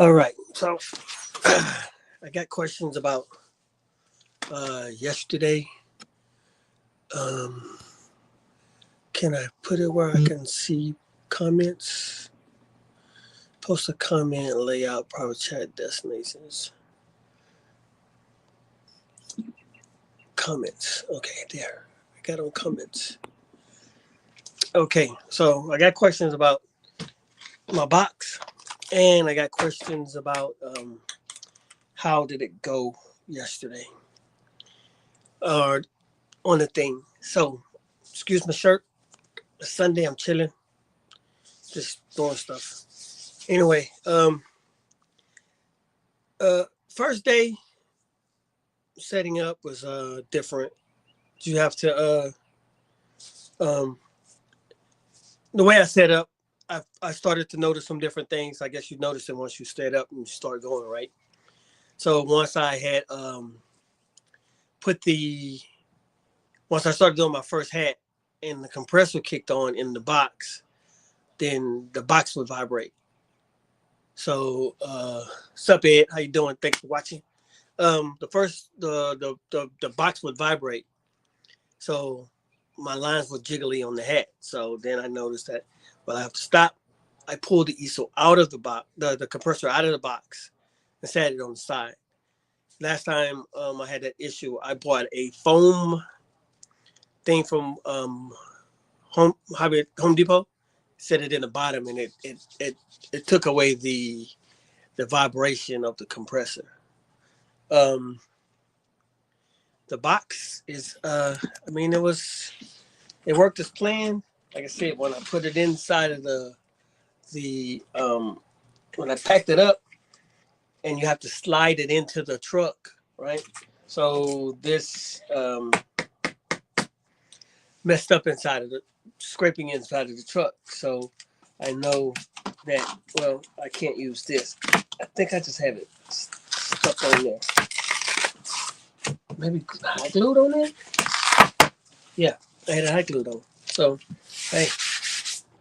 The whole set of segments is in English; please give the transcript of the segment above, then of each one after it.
All right. So I got questions about yesterday. Um, can I put it where I can see comments? Post a comment, layout, private chat, destinations, comments. Okay, there. I got on comments. Okay, so I got questions about my box, and I got questions about how did it go yesterday, or on the thing. So, excuse my shirt. It's Sunday. I'm chilling, just doing stuff. Anyway, first day setting up was different. You have to um the way I set up, I started to notice some different things. I guess you notice it once you set up and you start going, right? So once I had put the once I started doing my first hat and the compressor kicked on in the box, then the box would vibrate. So sup Ed, how you doing? Thanks for watching. The first the box would vibrate. So my lines were jiggly on the hat. So then I noticed that, well, I have to stop. I pulled the easel out of the box, the compressor out of the box, and sat it on the side. Last time I had that issue, I bought a foam thing from Home Depot, set it in the bottom, and it took away the vibration of the compressor. Um, the box is, I mean, it worked as planned. Like I said, when I put it inside of the when I packed it up, and you have to slide it into the truck, right? So this messed up inside of the scraping inside of the truck. So I know that, well, I can't use this. I think I just have it stuck on there. Maybe hot glued on there. Yeah, I had it hot glued on. So hey,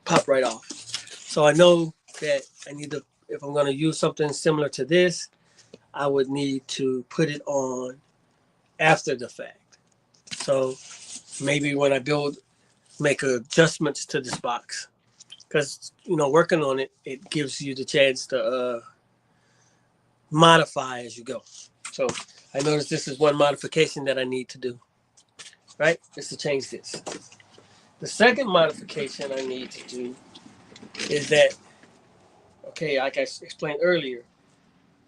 pop right off. So I know that I need to, if I'm going to use something similar to this, I would need to put it on after the fact. So maybe when I build, make adjustments to this box, because working on it, it gives you the chance to modify as you go. So I noticed this is one modification that I need to do. Right, is to change this. The second modification I need to do is that, okay, like I explained earlier,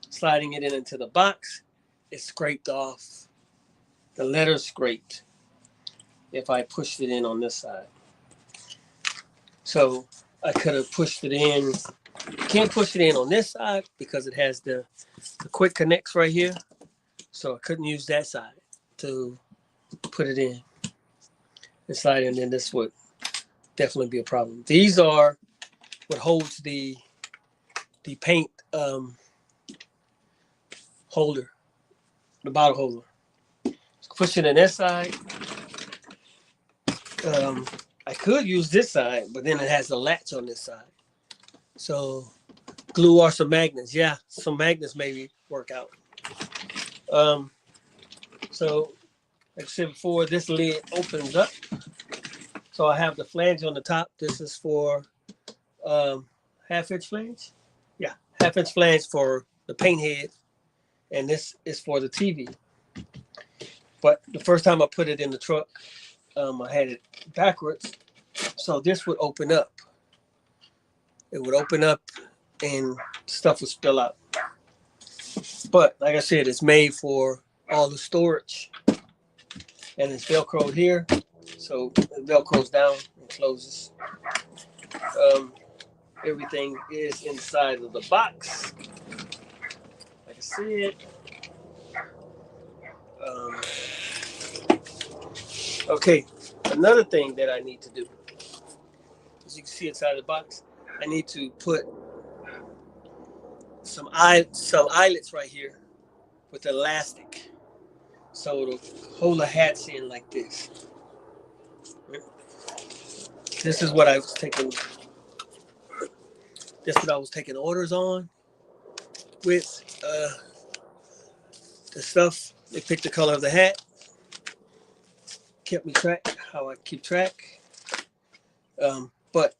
sliding it into the box, it scraped off. The letters scraped if I pushed it in on this side. So I could have pushed it in. Can't push it in on this side because it has the quick connects right here. So I couldn't use that side to put it in and slide it in. And this would definitely be a problem. These are what holds the paint holder, the bottle holder. Push it in that side. Um, I could use this side, but then it has the latch on this side. So glue or some magnets. Yeah, some magnets maybe work out. Um, so like I said before, this lid opens up. So I have the flange on the top. This is for half-inch flange. Yeah, half-inch flange for the paint head, and this is for the TV. But the first time I put it in the truck, I had it backwards, so this would open up. It would open up, and stuff would spill out. But like I said, it's made for all the storage, and it's Velcroed here, so it Velcros down and closes. Um, Everything is inside of the box. Like I said, um, okay. Another thing that I need to do, as you can see inside the box, I need to put some eyelets right here with elastic, so it'll hold the hats in like this. This is what I was taking. This is what I was taking orders on. with the stuff. They picked the color of the hat, kept me track, how I keep track. But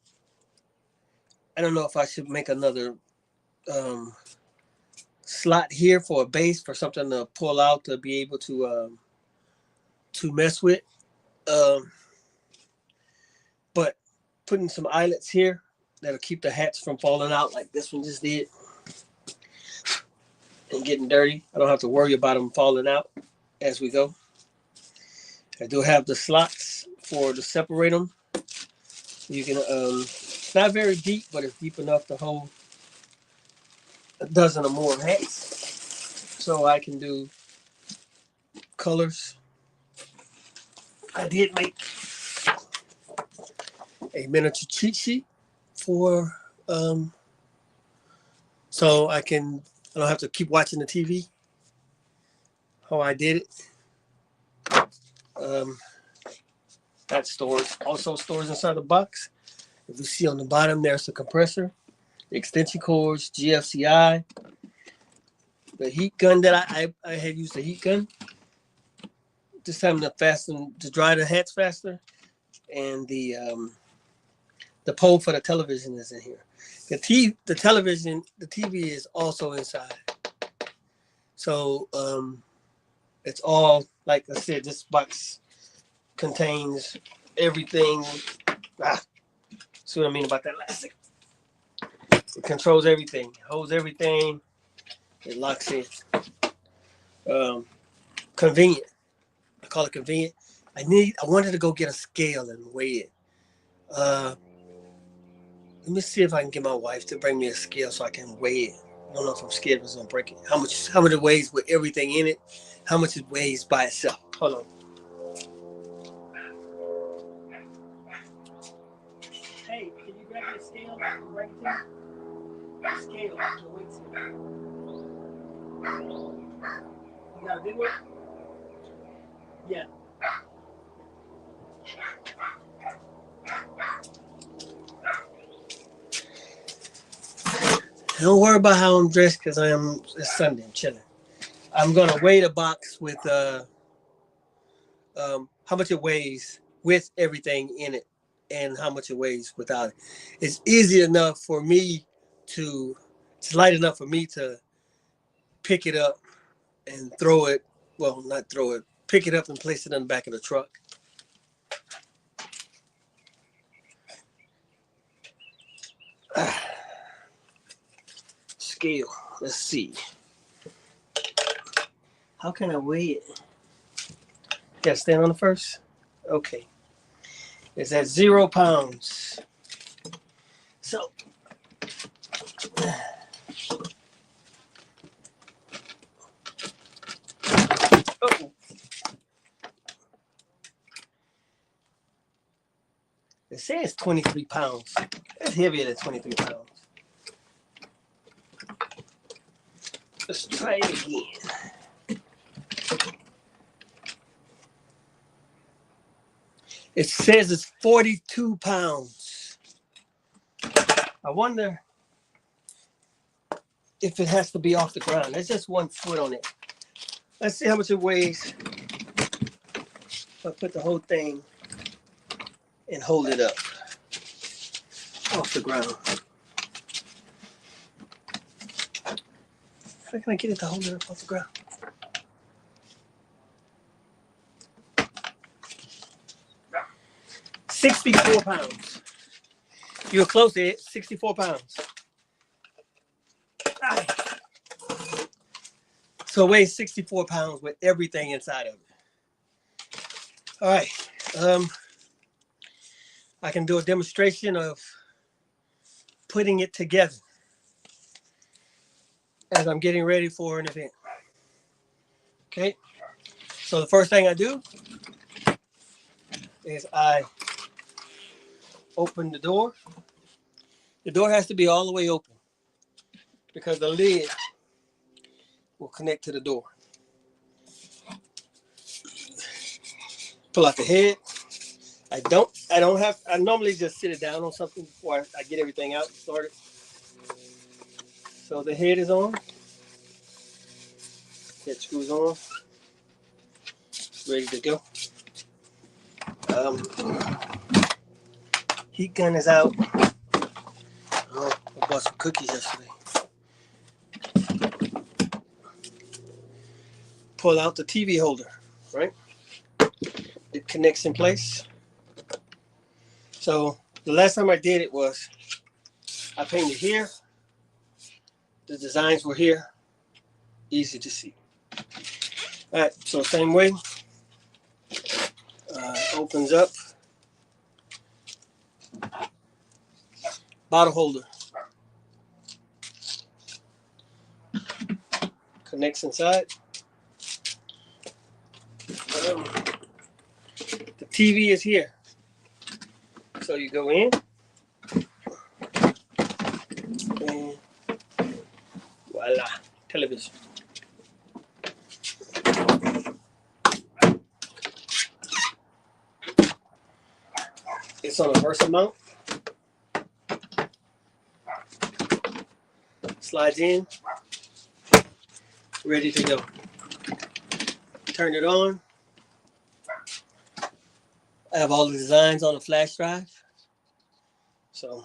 I don't know if I should make another slot here for a base for something to pull out to be able to mess with. But putting some eyelets here that'll keep the hats from falling out like this one just did and getting dirty. I don't have to worry about them falling out as we go. I do have the slots for to separate them. You can, it's not very deep, but it's deep enough to hold a dozen or more hats. So I can do colors. I did make a miniature cheat sheet for, so I don't have to keep watching the TV. How I did it. That also stores inside the box. If you see on the bottom, there's the compressor, the extension cords, GFCI, the heat gun that I had used the heat gun. This time to dry the hats faster, and the pole for the television is in here. The TV is also inside. So it's all, like I said, this box contains everything. See what I mean about that elastic? It controls everything, holds everything, it locks in. Convenient. I call it convenient. I wanted to go get a scale and weigh it. Let me see if I can get my wife to bring me a scale so I can weigh it. I don't know if I'm scared it's gonna break it. How much it weighs with everything in it, how much it weighs by itself. Hold on. Hey, can you grab me a scale right there? Scale, the weights here. You got a big one? Yeah. Don't worry about how I'm dressed because it's Sunday. I'm chilling. I'm gonna weigh the box with how much it weighs with everything in it and how much it weighs without it. It's easy enough for me it's light enough for me to pick it up and throw it. Well, not throw it. Pick it up and place it in the back of the truck. Scale. Let's see. How can I weigh it? Gotta stand on the first? Okay. It's at 0 pounds. So, it says 23 pounds. It's heavier than 23 pounds. Let's try it again. It says it's 42 pounds. I wonder if it has to be off the ground. There's just 1 foot on it. Let's see how much it weighs. I'll put the whole thing and hold it up off the ground. How can I get it to hold it up off the ground? $64 pounds. You were close to it. 64 pounds. So it weighs 64 pounds with everything inside of it. All right. I can do a demonstration of putting it together as I'm getting ready for an event. Okay. So the first thing I do is I open the door. The door has to be all the way open because the lid will connect to the door. Pull out the head. I normally just sit it down on something before I get everything out and started. So the head is on. Head screws on. Ready to go. Heat gun is out. Oh, I bought some cookies yesterday. Pull out the TV holder, right? It connects in place. So the last time I did it was I painted here. The designs were here. Easy to see. All right, so same way. Opens up. Bottle holder. Connects inside. The TV is here. So you go in. And voila, television. It's on a Versa mount. Slides in. Ready to go. Turn it on. I have all the designs on the flash drive. So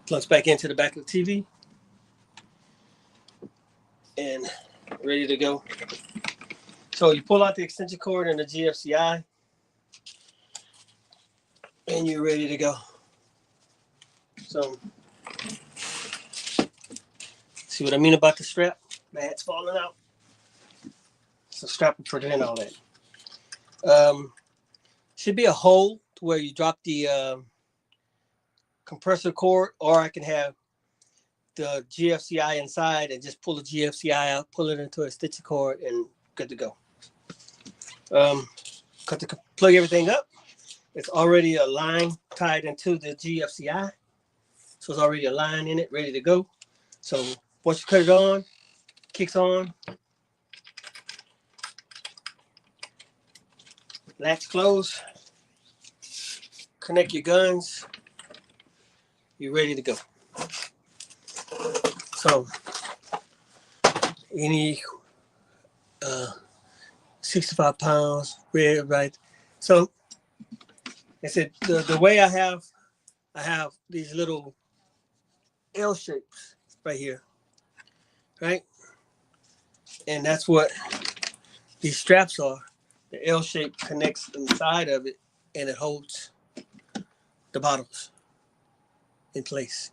plugs back into the back of the TV. And ready to go. So you pull out the extension cord and the GFCI. And you're ready to go. So see what I mean about the strap? The hat's falling out. So strap will prevent all that. Should be a hole to where you drop the compressor cord, or I can have the GFCI inside and just pull the GFCI out, pull it into a stitching cord, and good to go. Plug everything up. It's already a line tied into the GFCI. So it's already a line in it, ready to go. So once you cut it on, kicks on. Latch close. Connect your guns. You're ready to go. So any 65 pounds, red, right? So I said the way I have these little L shapes right here, right? And that's what these straps are. The L shape connects inside of it, and it holds the bottles in place.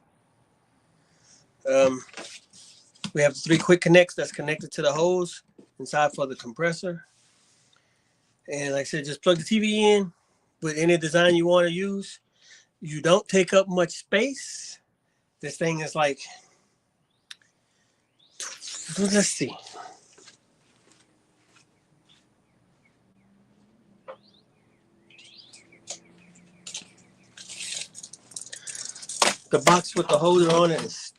We have 3 quick connects that's connected to the hose inside for the compressor. And like I said, just plug the TV in with any design you want to use. You don't take up much space. This thing is like, let's see. The box with the holder on it is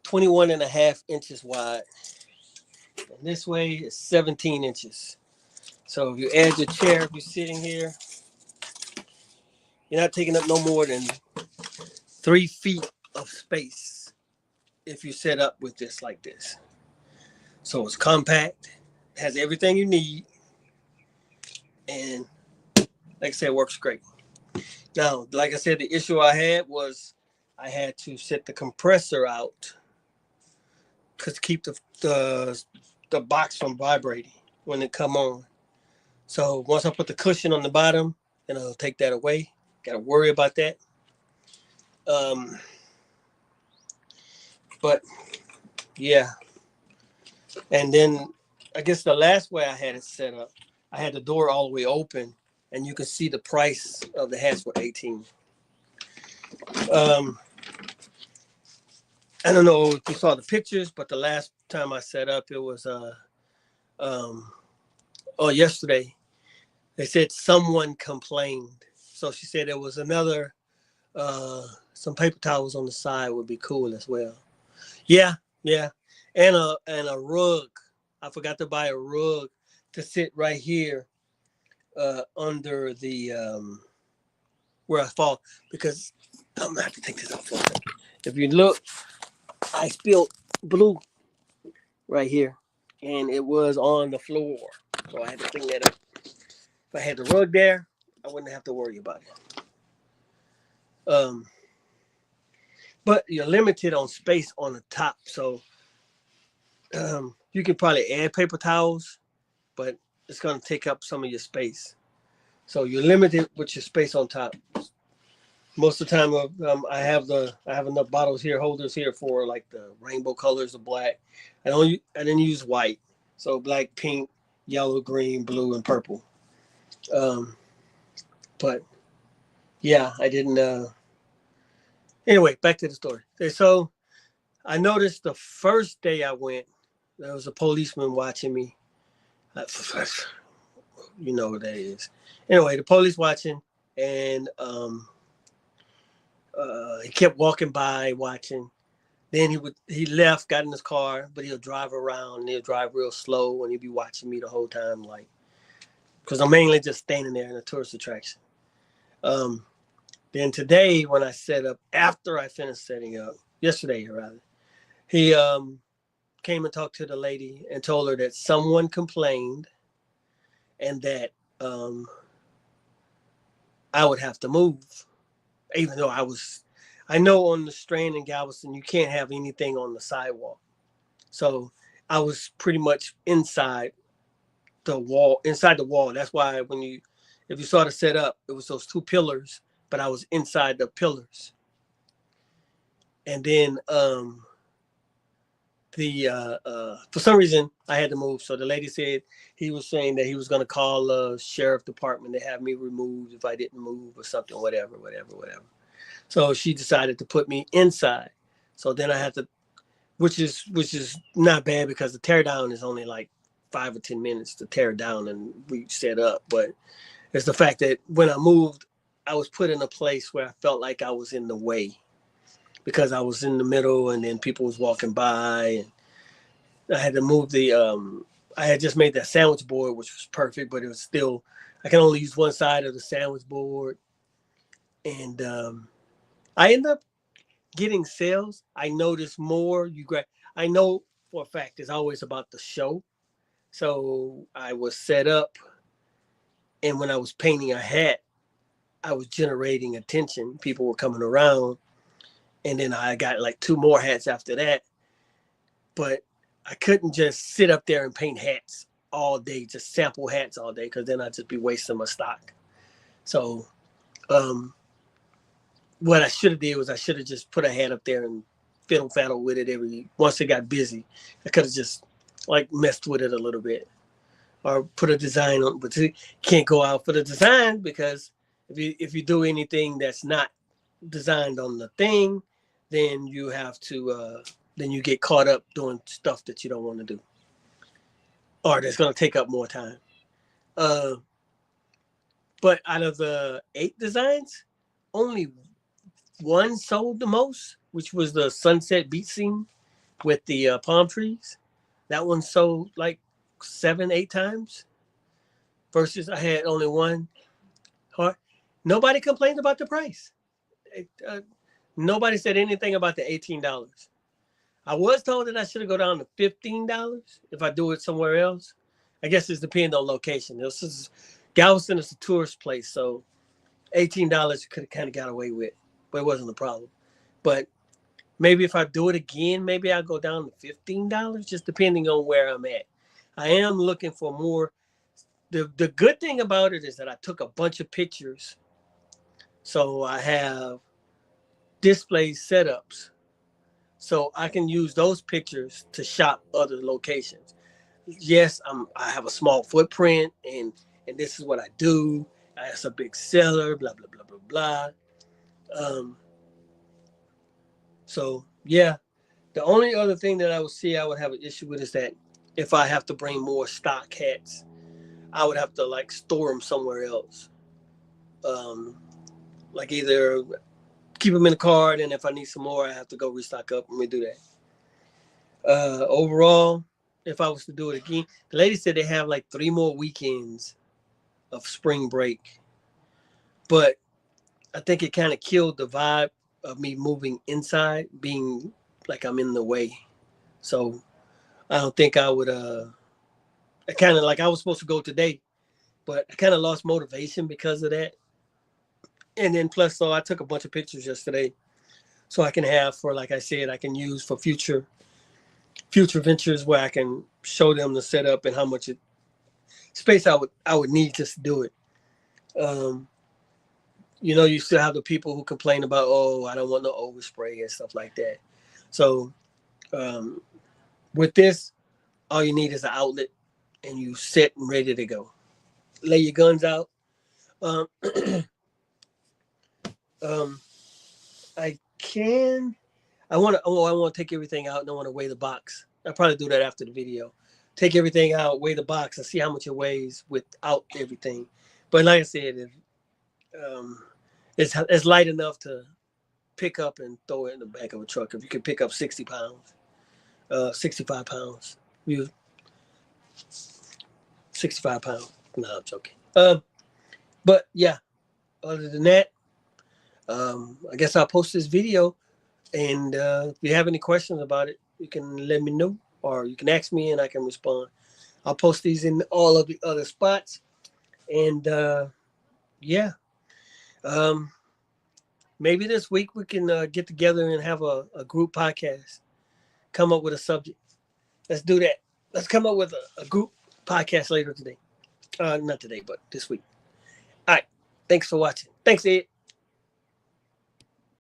21.5 inches wide. And this way is 17 inches. So if you add your chair, if you're sitting here, you're not taking up no more than 3 feet of space if you set up with this like this. So it's compact, has everything you need, and like I said, it works great. Now, like I said, the issue I had was I had to set the compressor out to keep the box from vibrating when it come on. So once I put the cushion on the bottom, and I'll take that away. Got to worry about that. But yeah, and then I guess the last way I had it set up, I had the door all the way open, and you can see the price of the hats were $18. I don't know if you saw the pictures, but the last time I set up, it was yesterday. They said someone complained, so she said there was another some paper towels on the side would be cool as well. Yeah, and a rug. I forgot to buy a rug to sit right here under the where I fall, because I'm gonna have to take this off for a second. If you look, I spilled blue right here, and it was on the floor, so I had to clean that up. If I had the rug there, I wouldn't have to worry about it. But you're limited on space on the top, so you can probably add paper towels, but it's gonna take up some of your space. So you're limited with your space on top. Most of the time, I have enough bottles here, holders here for like the rainbow colors of black. I didn't use white, so black, pink, yellow, green, blue, and purple. But yeah, I didn't. Anyway, back to the story. Okay, so I noticed the first day I went, there was a policeman watching me. You know what that is. Anyway, the police watching, and he kept walking by, watching. Then he left, got in his car, but he'll drive around. And he'll drive real slow, and he'll be watching me the whole time, like, because I'm mainly just standing there in a tourist attraction. Then today, when I set up, after I finished setting up, yesterday rather, he came and talked to the lady and told her that someone complained, and that I would have to move, even though I know on the Strand in Galveston, you can't have anything on the sidewalk. So I was pretty much inside the wall. That's why if you saw the setup, it was those two pillars, but I was inside the pillars. And then for some reason I had to move. So the lady said he was saying that he was going to call the sheriff department to have me removed if I didn't move or something, whatever. So she decided to put me inside. So then I had to, which is not bad, because the tear down is only like 5 or 10 minutes to tear down and we set up. But it's the fact that when I moved, I was put in a place where I felt like I was in the way, because I was in the middle and then people was walking by, and I had to move I had just made that sandwich board, which was perfect, but it was still, I can only use one side of the sandwich board. And I end up getting sales. I noticed more. I know for a fact it's always about the show. So I was set up, and when I was painting a hat, I was generating attention. People were coming around, and then I got like 2 more hats after that. But I couldn't just sit up there and paint hats all day, just sample hats all day, because then I'd just be wasting my stock. So what I should have did was I should have just put a hat up there and fiddle faddle with it once it got busy. I could have just like messed with it a little bit, or put a design on, but you can't go out for the design, because if you do anything that's not designed on the thing, then you have to then you get caught up doing stuff that you don't want to do, or that's going to take up more time. But out of the 8 designs, only one sold the most, which was the sunset beach scene with the palm trees. That one sold like 7, 8 times, versus I had only one. Nobody complained about the price. Nobody said anything about the $18. I was told that I should go down to $15 if I do it somewhere else. I guess it's depending on location. Galveston is a tourist place, so $18 you could have kind of got away with, but it wasn't a problem. But maybe if I do it again, maybe I'll go down to $15, just depending on where I'm at. I am looking for more. The good thing about it is that I took a bunch of pictures, so I have display setups, so I can use those pictures to shop other locations. Yes, I have a small footprint, and this is what I do. It's a big seller, blah blah blah blah blah. So yeah, the only other thing that I would have an issue with is that if I have to bring more stock hats, I would have to like store them somewhere else. Like either keep them in the car, and if I need some more, I have to go restock up. Let me do that. Overall, if I was to do it again, the lady said they have like 3 more weekends of spring break. But I think it kind of killed the vibe of me moving inside, being like I'm in the way. So I don't think I would. I kind of like I was supposed to go today, but I kind of lost motivation because of that. And then plus, so I took a bunch of pictures yesterday, so I can have for like I said, I can use for future ventures where I can show them the setup and how much space I would need just to do it. Um, you still have the people who complain about, oh, I don't want no overspray and stuff like that. So um, with this, all you need is an outlet, and you set and ready to go. Lay your guns out. Um, um, I can. I want to. Oh, I want to take everything out, and I want to weigh the box. I'll probably do that after the video. Take everything out, weigh the box, and see how much it weighs without everything. But like I said, um, it's light enough to pick up and throw it in the back of a truck. If you can pick up 60 pounds, 65 pounds, you 65 pounds. No, I'm joking. But yeah, other than that, I guess I'll post this video. And if you have any questions about it, you can let me know, or you can ask me and I can respond. I'll post these in all of the other spots. And yeah, um, maybe this week we can get together and have a group podcast, come up with a subject. Let's do that. Let's come up with a group podcast later today. Not today, but this week. All right. Thanks for watching. Thanks, Ed.